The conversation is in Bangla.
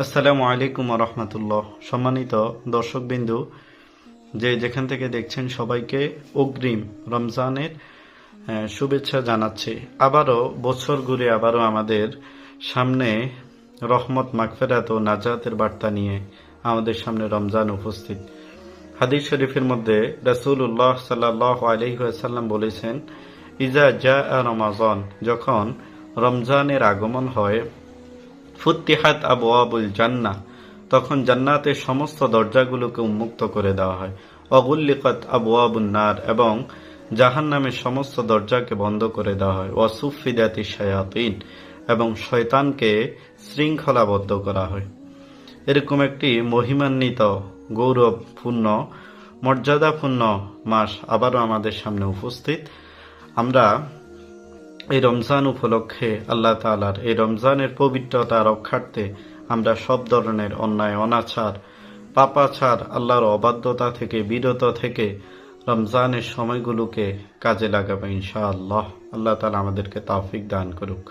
আসসালামু আলাইকুম রহমতুল্লাহ। সম্মানিত দর্শকবিন্দু, যেখান থেকে দেখছেন সবাইকে অগ্রিম রমজানের শুভেচ্ছা জানাচ্ছি। আবারও বছর ঘুরে আবারও আমাদের সামনে রহমত, মাগফিরাত ও নাজাতের বার্তা নিয়ে আমাদের সামনে রমজান উপস্থিত। হাদিস শরীফের মধ্যে রাসূলুল্লাহ সাল্লাল্লাহু আলাইহি ওয়াসাল্লাম বলেছেন, ইজা জা রমাজান, যখন রমজানের আগমন হয়, ফুত্তিহাত আবওয়াবুল জান্নাহ, তখন জান্নাতের সমস্ত দরজাগুলোকে উন্মুক্ত করে দেওয়া হয়। অগুল্লিকাত আবওয়াবুন নার, এবং জাহান্নামের সমস্ত দরজাকে বন্ধ করে দেওয়া হয়। ওয়াসুফিদাতি শায়াতিন, এবং শয়তানকে শৃঙ্খলাবদ্ধ করা হয়। এরকম একটি মহিমান্বিত, গৌরবপূর্ণ, মর্যাদাপূর্ণ মাস আবারও আমাদের সামনে উপস্থিত। আমরা এই রমজান উপলক্ষে আল্লাহ তাআলার এই রমজানের পবিত্রতা রক্ষার্থে আমরা সব ধরনের অন্যায়, অনাচার, পাপাচার, আল্লাহর অবাধ্যতা থেকে বিরত থেকে রমজানের সময়গুলোকে কাজে লাগাবো ইনশাআল্লাহ। আল্লাহ তাআলা আমাদেরকে তৌফিক দান করুক।